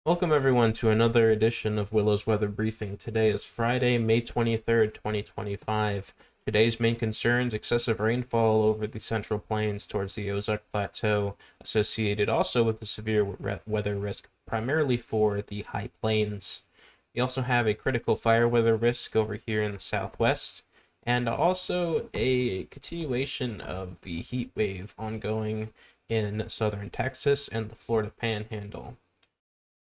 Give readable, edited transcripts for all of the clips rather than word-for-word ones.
Welcome everyone to another edition of Willow's Weather Briefing. Today is Friday, May 23rd, 2025. Today's main concerns: excessive rainfall over the Central Plains towards the Ozark Plateau, associated also with a severe weather risk, primarily for the high plains. We also have a critical fire weather risk over here in the southwest, and also a continuation of the heat wave ongoing in southern Texas and the Florida Panhandle.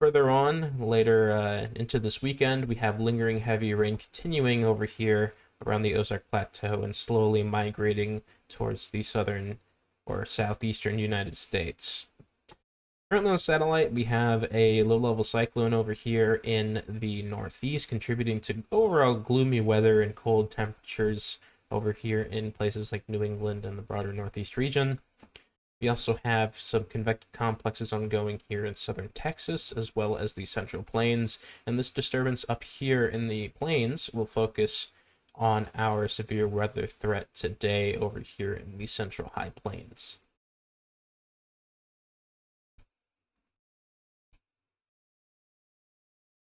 Further on, later into this weekend, we have lingering heavy rain continuing over here around the Ozark Plateau and slowly migrating towards the southern or southeastern United States. Currently on satellite, we have a low-level cyclone over here in the northeast, contributing to overall gloomy weather and cold temperatures over here in places like New England and the broader northeast region. We also have some convective complexes ongoing here in southern Texas, as well as the Central Plains, and this disturbance up here in the plains will focus on our severe weather threat today over here in the Central High Plains.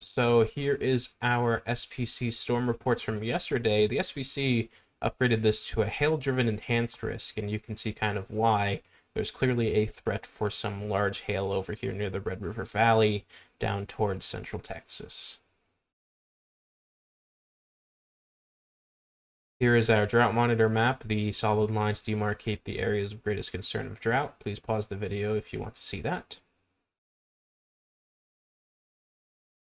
So here is our SPC storm reports from yesterday. The SPC upgraded this to a hail-driven enhanced risk, and you can see kind of why. There's clearly a threat for some large hail over here near the Red River Valley down towards central Texas. Here is our drought monitor map. The solid lines demarcate the areas of greatest concern of drought. Please pause the video if you want to see that.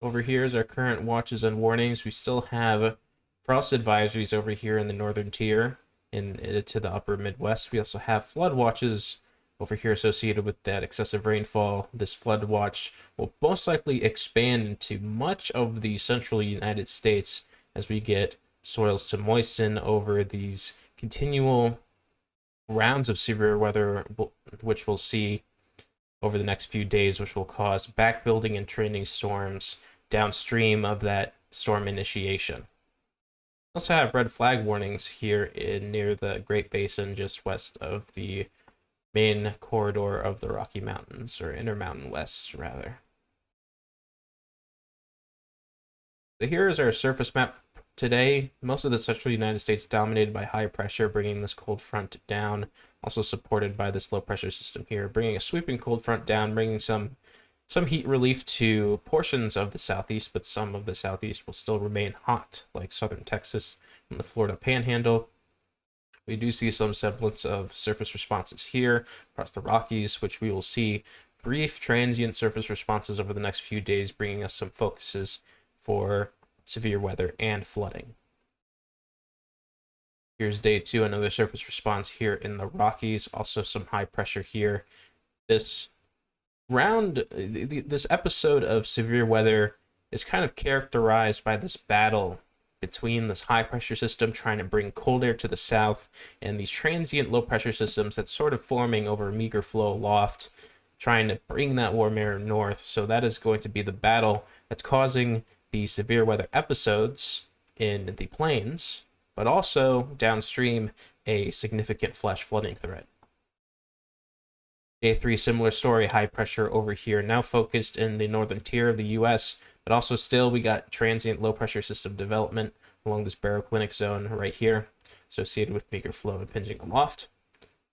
Over here is our current watches and warnings. We still have frost advisories over here in the northern tier to the upper Midwest. We also have flood watches over here associated with that excessive rainfall. This flood watch will most likely expand into much of the central United States as we get soils to moisten over these continual rounds of severe weather, which we'll see over the next few days, which will cause backbuilding and trending storms downstream of that storm initiation. We also have red flag warnings here near the Great Basin, just west of the main corridor of the Rocky Mountains, or Intermountain West, rather. So here is our surface map today. Most of the central United States dominated by high pressure, bringing this cold front down, also supported by this low pressure system here, bringing a sweeping cold front down, bringing some heat relief to portions of the southeast, but some of the southeast will still remain hot, like southern Texas and the Florida Panhandle. We do see some semblance of surface responses here across the Rockies, which we will see brief transient surface responses over the next few days, bringing us some focuses for severe weather and flooding. Here's day 2, another surface response here in the Rockies, also some high pressure here. This episode of severe weather is kind of characterized by this battle between this high pressure system trying to bring cold air to the south and these transient low pressure systems that's sort of forming over a meager flow aloft, trying to bring that warm air north. So that is going to be the battle that's causing the severe weather episodes in the plains, but also downstream a significant flash flooding threat. Day 3, similar story, high pressure over here, now focused in the northern tier of the U.S., but also still we got transient low pressure system development along this baroclinic zone right here, associated with meager flow impinging aloft.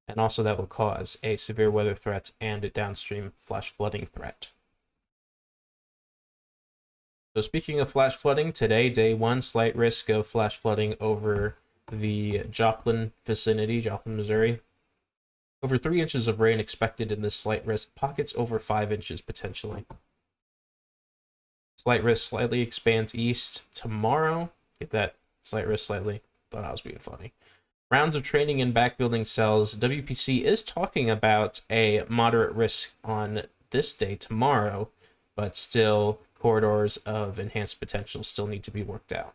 And also that will cause a severe weather threat and a downstream flash flooding threat. So speaking of flash flooding, today, day 1, slight risk of flash flooding over the Joplin vicinity, Joplin, Missouri. Over 3 inches of rain expected in this slight risk, pockets over 5 inches potentially. Slight risk slightly expands east tomorrow. Get that, slight risk slightly. Thought I was being funny. Rounds of training in backbuilding cells. WPC is talking about a moderate risk on this day tomorrow, but still corridors of enhanced potential still need to be worked out.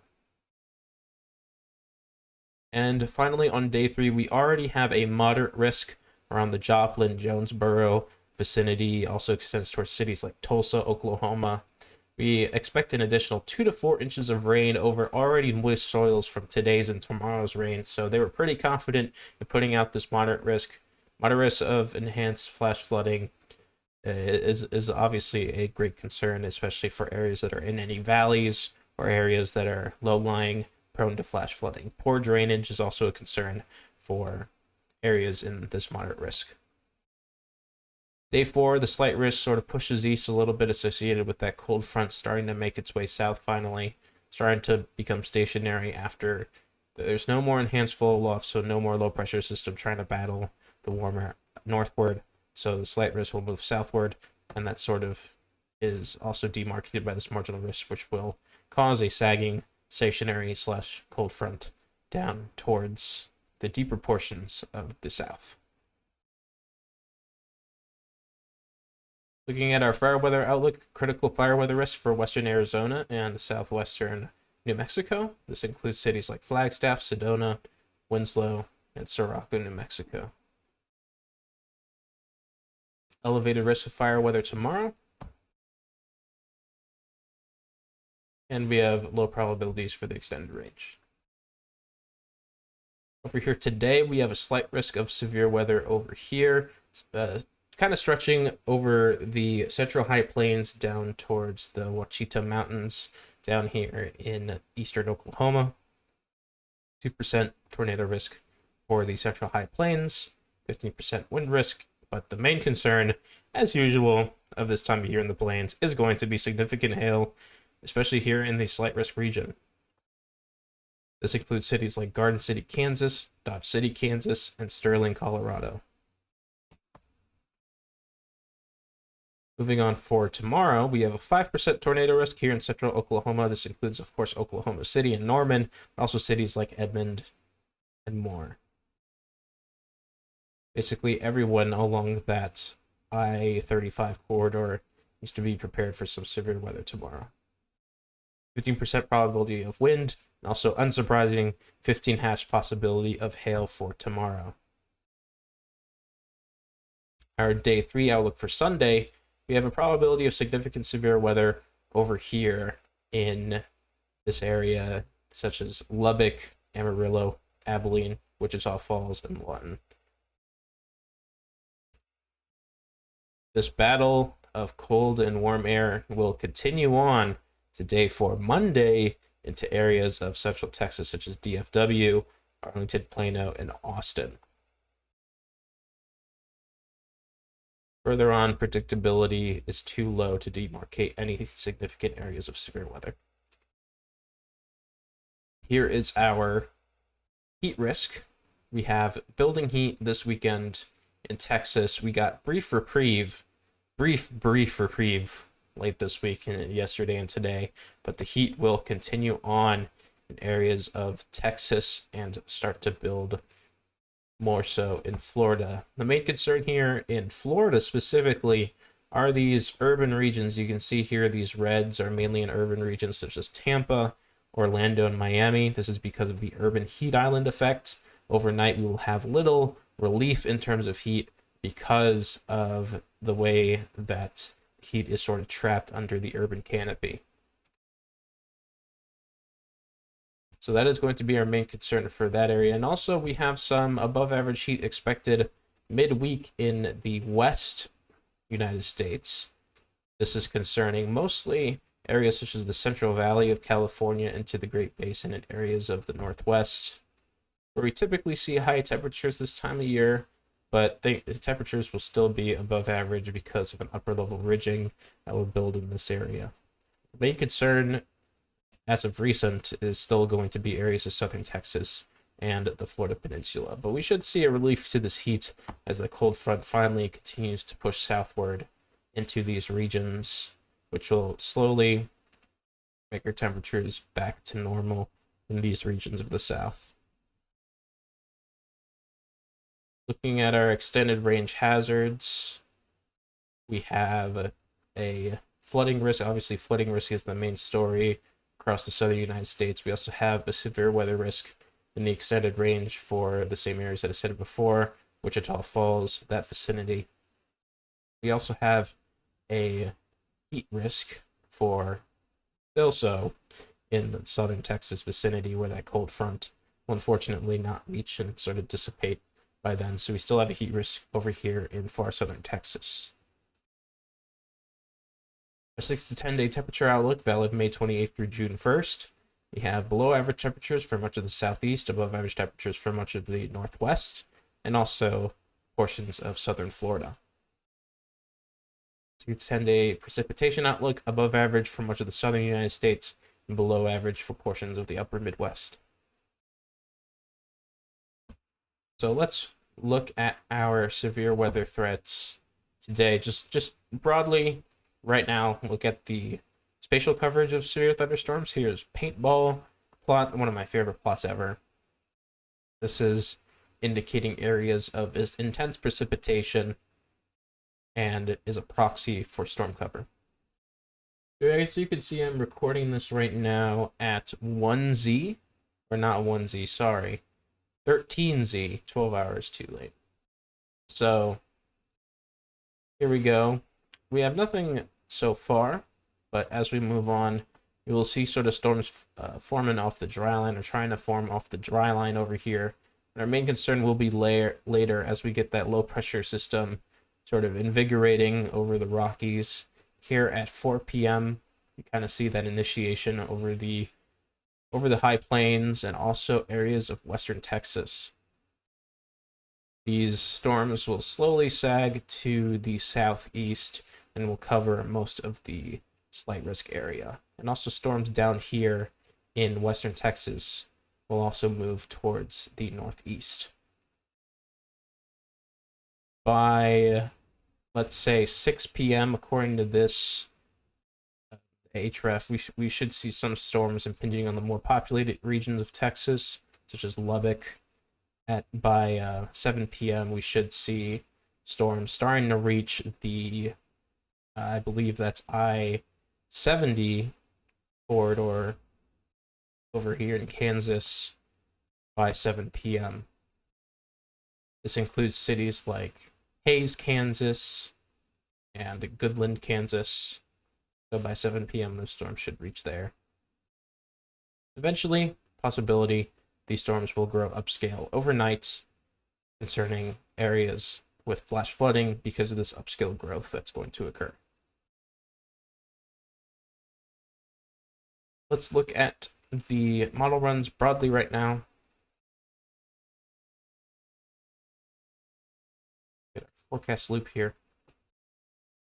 And finally, on day 3, we already have a moderate risk around the Joplin, Jonesboro vicinity. Also extends towards cities like Tulsa, Oklahoma. We expect an additional 2 to 4 inches of rain over already moist soils from today's and tomorrow's rain. So they were pretty confident in putting out this moderate risk of enhanced flash flooding is obviously a great concern, especially for areas that are in any valleys or areas that are low-lying, prone to flash flooding. Poor drainage is also a concern for areas in this moderate risk. Day 4, the slight risk sort of pushes east a little bit, associated with that cold front starting to make its way south finally, starting to become stationary after there's no more enhanced flow aloft, so no more low pressure system trying to battle the warmer northward. So the slight risk will move southward, and that sort of is also demarcated by this marginal risk, which will cause a sagging stationary slash cold front down towards the deeper portions of the south. Looking at our fire weather outlook, critical fire weather risk for western Arizona and southwestern New Mexico. This includes cities like Flagstaff, Sedona, Winslow, and Sirocco, New Mexico. Elevated risk of fire weather tomorrow. And we have low probabilities for the extended range. Over here today, we have a slight risk of severe weather over here, kind of stretching over the central high plains down towards the Ouachita Mountains down here in eastern Oklahoma. 2% tornado risk for the central high plains, 15% wind risk, but the main concern, as usual, of this time of year in the plains is going to be significant hail, especially here in the slight risk region. This includes cities like Garden City, Kansas, Dodge City, Kansas, and Sterling, Colorado. Moving on for tomorrow, we have a 5% tornado risk here in central Oklahoma. This includes, of course, Oklahoma City and Norman, but also cities like Edmond and more. Basically, everyone along that I-35 corridor needs to be prepared for some severe weather tomorrow. 15% probability of wind, and also unsurprising, 15 hash possibility of hail for tomorrow. Our day 3 outlook for Sunday, we have a probability of significant severe weather over here in this area, such as Lubbock, Amarillo, Abilene, Wichita Falls, and Lawton. This battle of cold and warm air will continue on to day 4 Monday into areas of central Texas, such as DFW, Arlington, Plano, and Austin. Further on, predictability is too low to demarcate any significant areas of severe weather. Here is our heat risk. We have building heat this weekend in Texas. We got brief reprieve late this week and yesterday and today, but the heat will continue on in areas of Texas and start to build more so in Florida. The main concern here in Florida specifically are these urban regions. You can see here these reds are mainly in urban regions such as Tampa, Orlando, and Miami. This is because of the urban heat island effect. Overnight, we will have little relief in terms of heat because of the way that heat is sort of trapped under the urban canopy. So that is going to be our main concern for that area. And also we have some above average heat expected midweek in the west United States. This is concerning mostly areas such as the Central Valley of California into the Great Basin and areas of the Northwest, where we typically see high temperatures this time of year, but the temperatures will still be above average because of an upper level ridging that will build in this area. The main concern as of recent is still going to be areas of southern Texas and the Florida Peninsula, but we should see a relief to this heat as the cold front finally continues to push southward into these regions, which will slowly make our temperatures back to normal in these regions of the south. Looking at our extended range hazards, we have a flooding risk. Obviously, flooding risk is the main story across the southern United States. We also have a severe weather risk in the extended range for the same areas that I said before, Wichita Falls, that vicinity. We also have a heat risk for Tulsa in the southern Texas vicinity, where that cold front will unfortunately not reach and sort of dissipate by then. So we still have a heat risk over here in far southern Texas. A 6 to 10 day temperature outlook valid May 28th through June 1st. We have below average temperatures for much of the southeast, above average temperatures for much of the northwest, and also portions of southern Florida. 6 to 10 day precipitation outlook above average for much of the southern United States and below average for portions of the upper Midwest. So let's look at our severe weather threats today. Just broadly, right now, look at the spatial coverage of severe thunderstorms. Here's paintball plot, one of my favorite plots ever. This is indicating areas of intense precipitation and is a proxy for storm cover. So you can see I'm recording this right now at 1Z, or not 1Z, sorry, 13Z, 12 hours too late. So here we go. We have nothing so far, but as we move on, you will see sort of storms forming off the dry line, or trying to form off the dry line over here. And our main concern will be later as we get that low pressure system sort of invigorating over the Rockies. Here at 4 p.m., you kind of see that initiation over the high plains and also areas of western Texas. These storms will slowly sag to the southeast and will cover most of the slight risk area. And also storms down here in western Texas will also move towards the northeast. By, let's say, 6 p.m., according to this HREF, we should see some storms impinging on the more populated regions of Texas, such as Lubbock. By 7 p.m., we should see storms starting to reach the, I believe that's I-70 corridor over here in Kansas by 7 p.m. This includes cities like Hays, Kansas, and Goodland, Kansas. So by 7 p.m., those storms should reach there. Eventually, possibility, these storms will grow upscale overnight, concerning areas with flash flooding because of this upscale growth that's going to occur. Let's look at the model runs broadly right now. Get our forecast loop here.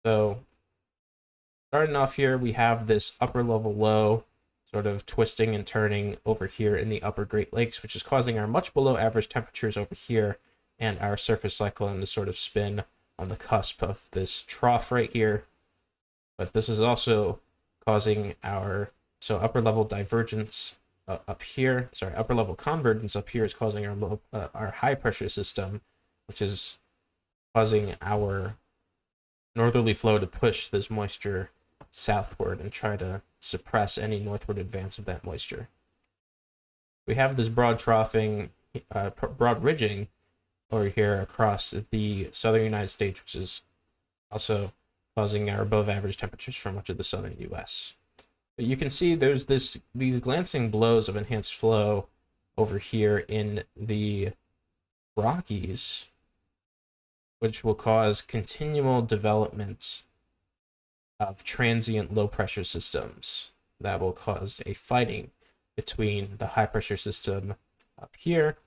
So starting off here, we have this upper level low sort of twisting and turning over here in the upper Great Lakes, which is causing our much below average temperatures over here and our surface cyclone to sort of spin on the cusp of this trough right here. But this is also causing our, so upper level divergence up here, sorry, upper level convergence up here is causing our high pressure system, which is causing our northerly flow to push this moisture southward and try to suppress any northward advance of that moisture. We have this broad troughing, broad ridging over here across the southern United States, which is also causing our above average temperatures for much of the southern US. But you can see there's these glancing blows of enhanced flow over here in the Rockies, which will cause continual development of transient low pressure systems that will cause a fighting between the high pressure system up here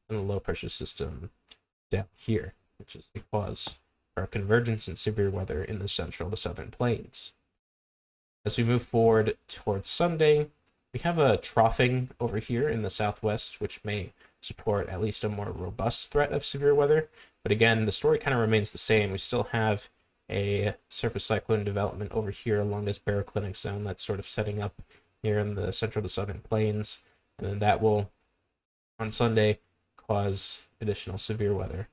and the low pressure system down here, which is the cause for a convergence in severe weather in the central to southern plains. As we move forward towards Sunday, we have a troughing over here in the southwest, which may support at least a more robust threat of severe weather. But again, the story kind of remains the same. We still have a surface cyclone development over here along this baroclinic zone that's sort of setting up here in the central to southern plains. And then that will, on Sunday, cause additional severe weather.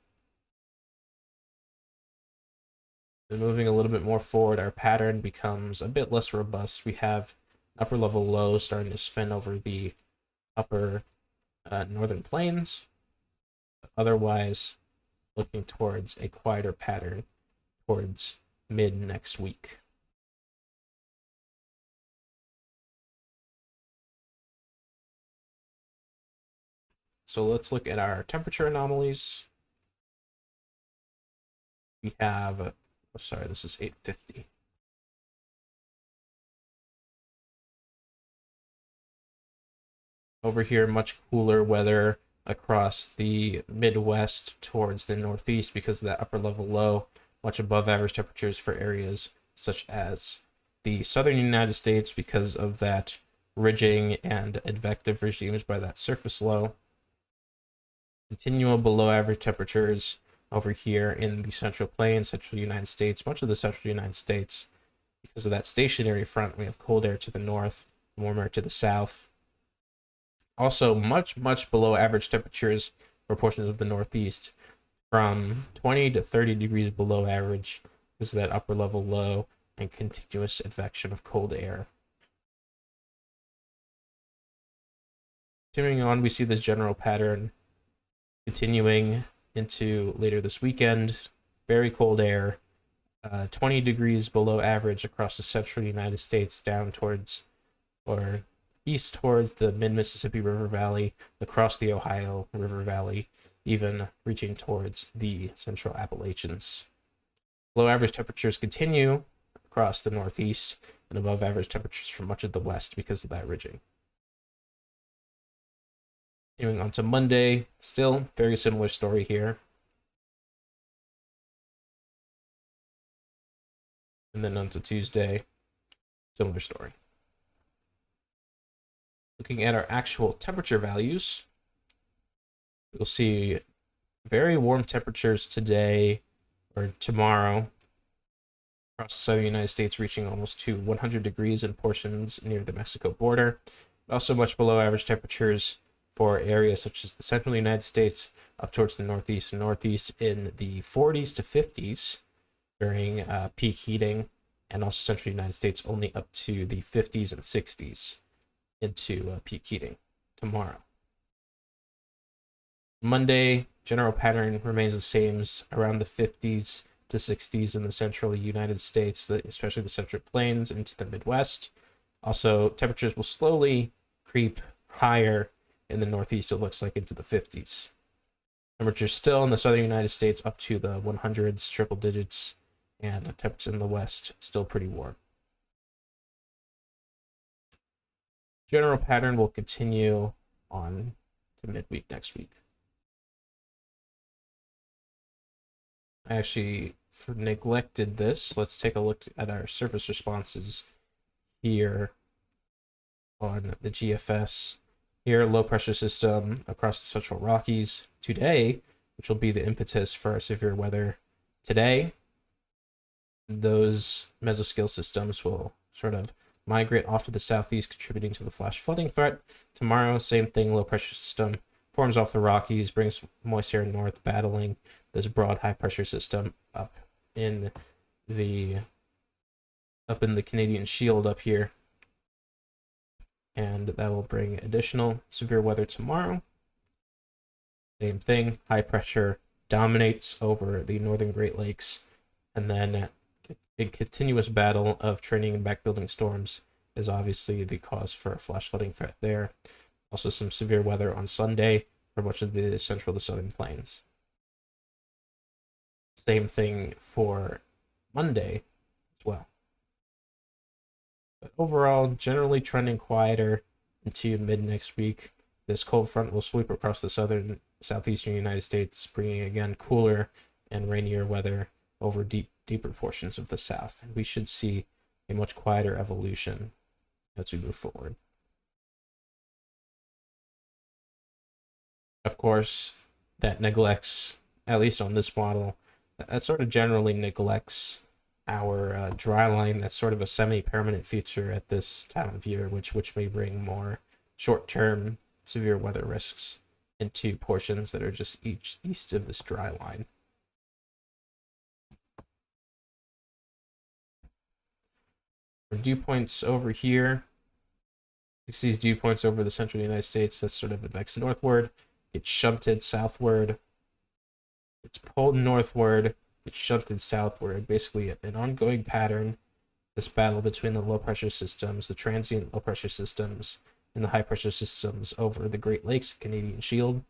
And moving a little bit more forward, our pattern becomes a bit less robust. We have upper level low starting to spin over the upper northern plains. Otherwise, looking towards a quieter pattern towards mid next week. So let's look at our temperature anomalies. We have, oh, sorry, this is 850. Over here, much cooler weather across the Midwest towards the Northeast because of that upper level low, much above average temperatures for areas such as the southern United States because of that ridging and advective regimes by that surface low. Continual below average temperatures over here in the Central Plains, Central United States, much of the Central United States. Because of that stationary front, we have cold air to the north, warm air to the south. Also, much below average temperatures for portions of the Northeast, from 20 to 30 degrees below average. This is that upper level low and continuous advection of cold air. Continuing on, we see this general pattern continuing into later this weekend. Very cold air, 20 degrees below average across the central United States, down towards or east towards the mid-Mississippi River Valley, across the Ohio River Valley, even reaching towards the central Appalachians. Below average temperatures continue across the Northeast and above average temperatures for much of the West because of that ridging. Continuing on to Monday, still very similar story here. And then on to Tuesday, similar story. Looking at our actual temperature values, you'll see very warm temperatures today or tomorrow across the southern United States, reaching almost to 100 degrees in portions near the Mexico border. Also much below average temperatures for areas such as the central United States up towards the Northeast and Northeast in the 40s to 50s during peak heating, and also central United States only up to the 50s and 60s into peak heating tomorrow. Monday, general pattern remains the same, around the 50s to 60s in the central United States, especially the Central Plains into the Midwest. Also, temperatures will slowly creep higher in the Northeast, it looks like, into the 50s. Temperatures still in the southern United States up to the 100s, triple digits, and temps in the West still pretty warm. General pattern will continue on to midweek next week. I actually neglected this. Let's take a look at our surface responses here on the GFS. Here, low pressure system across the Central Rockies today, which will be the impetus for our severe weather today. Those mesoscale systems will sort of migrate off to the southeast, contributing to the flash flooding threat. Tomorrow, same thing, low pressure system forms off the Rockies, brings moist air north, battling this broad high pressure system up in the Canadian Shield up here. And that will bring additional severe weather tomorrow. Same thing, high pressure dominates over the northern Great Lakes, and then a continuous battle of training and backbuilding storms is obviously the cause for a flash flooding threat there. Also some severe weather on Sunday for much of the central to southern plains. Same thing for Monday as well. But overall, generally trending quieter into mid next week. This cold front will sweep across the southeastern United States, bringing again cooler and rainier weather over deeper portions of the south. And we should see a much quieter evolution as we move forward. Of course, that neglects, at least on this model, that sort of generally neglects our dry line. That's sort of a semi-permanent feature at this time of year, which may bring more short-term severe weather risks into portions that are just east of this dry line. For dew points over here, you see these dew points over the central United States that sort of advex northward, get shunted southward. It's pulled northward, it's shunted southward. Basically, an ongoing pattern. This battle between the low pressure systems, the transient low pressure systems, and the high pressure systems over the Great Lakes Canadian Shield.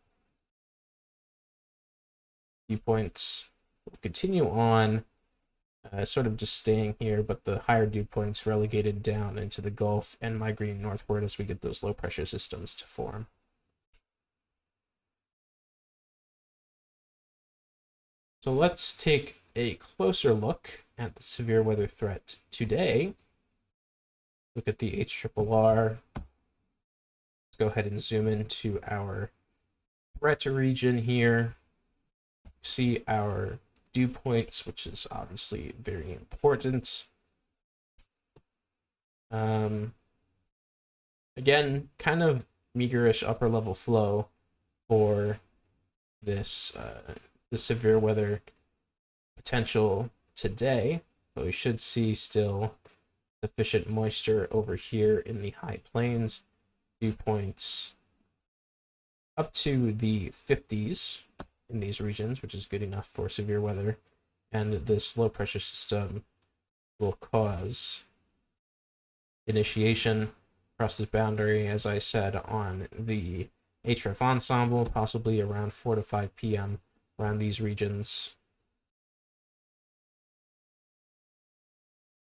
Dew points will continue on sort of just staying here, but the higher dew points relegated down into the Gulf and migrating northward as we get those low pressure systems to form. So let's take a closer look at the severe weather threat today. Look at the HRRR. Let's go ahead and zoom into our threat region here. See our dew points, which is obviously very important. Again, kind of meagerish upper level flow for this the severe weather potential today, but we should see still sufficient moisture over here in the high plains. Dew points up to the 50s in these regions, which is good enough for severe weather, and this low pressure system will cause initiation across this boundary, as I said, on the HRF ensemble, possibly around 4 to 5 p.m. around these regions.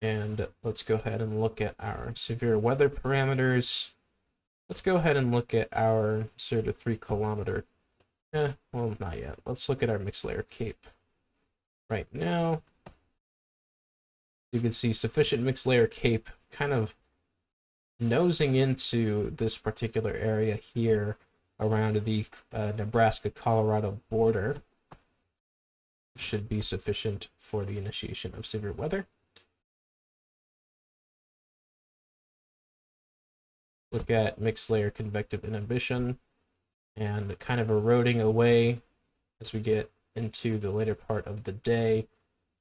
And let's go ahead and look at our severe weather parameters. Let's go ahead and look at our 0 to 3 kilometer. Well, not yet. Let's look at our mixed layer cape. Right now, you can see sufficient mixed layer cape kind of nosing into this particular area here around the Nebraska-Colorado border. Should be sufficient for the initiation of severe weather. Look at mixed layer convective inhibition and kind of eroding away as we get into the later part of the day.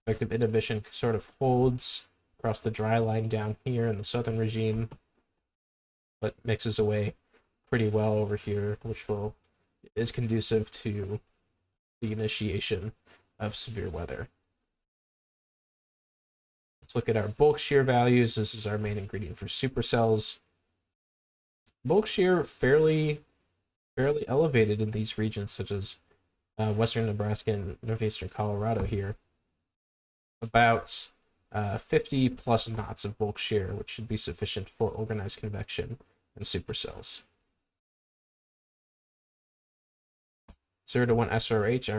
Convective inhibition sort of holds across the dry line down here in the southern regime, but mixes away pretty well over here, which is conducive to the initiation of severe weather. Let's look at our bulk shear values. This is our main ingredient for supercells. Bulk shear fairly elevated in these regions, such as western Nebraska and northeastern Colorado here. About 50 plus knots of bulk shear, which should be sufficient for organized convection and supercells. 0 to 1 SRH,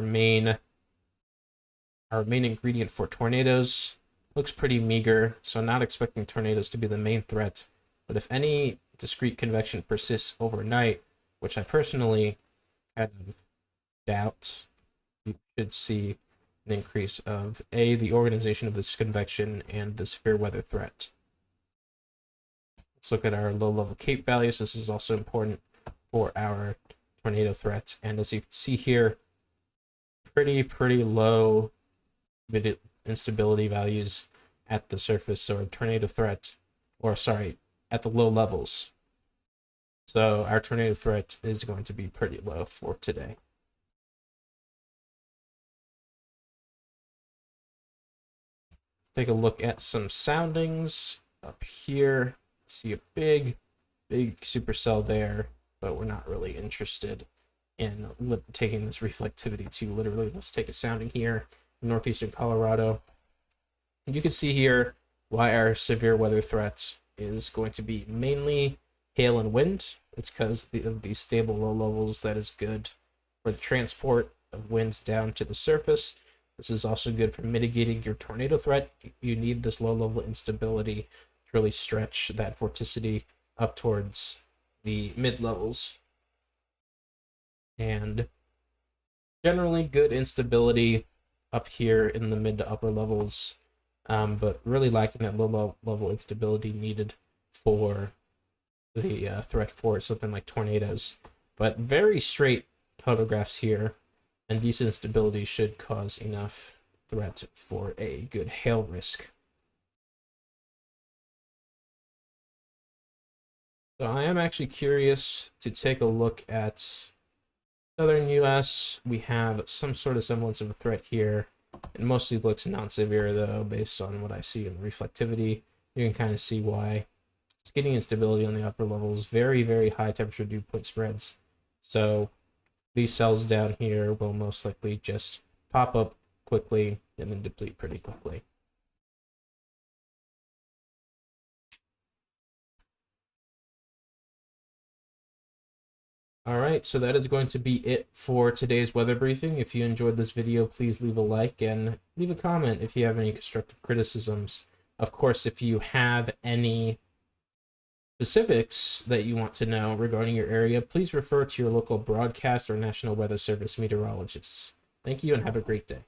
our main ingredient for tornadoes, looks pretty meager, so not expecting tornadoes to be the main threat. But if any discrete convection persists overnight, which I personally kind of doubt, you should see an increase of the organization of this convection and the severe weather threat. Let's look at our low-level cape values. This is also important for our tornado threat. And as you can see here, pretty low instability values at the surface, or tornado threat, or sorry, at the low levels. So our tornado threat is going to be pretty low for today. Take a look at some soundings up here. See a big supercell there, but we're not really interested in taking this reflectivity to literally. Let's take a sounding here in northeastern Colorado. And you can see here why our severe weather threat is going to be mainly hail and wind. It's because of these stable low levels that is good for the transport of winds down to the surface. This is also good for mitigating your tornado threat. You need this low level instability to really stretch that vorticity up towards the mid levels. And generally good instability up here in the mid to upper levels, but really lacking that low level instability needed for the threat for something like tornadoes. But very straight photographs here, and decent stability should cause enough threat for a good hail risk. So I am actually curious to take a look at southern US. We have some sort of semblance of a threat here. It mostly looks non-severe though, based on what I see in the reflectivity. You can kind of see why. It's getting instability on the upper levels, very high temperature dew point spreads. So these cells down here will most likely just pop up quickly and then deplete pretty quickly. All right, so that is going to be it for today's weather briefing. If you enjoyed this video, please leave a like and leave a comment if you have any constructive criticisms. Of course, if you have any specifics that you want to know regarding your area, please refer to your local broadcast or National Weather Service meteorologists. Thank you and have a great day.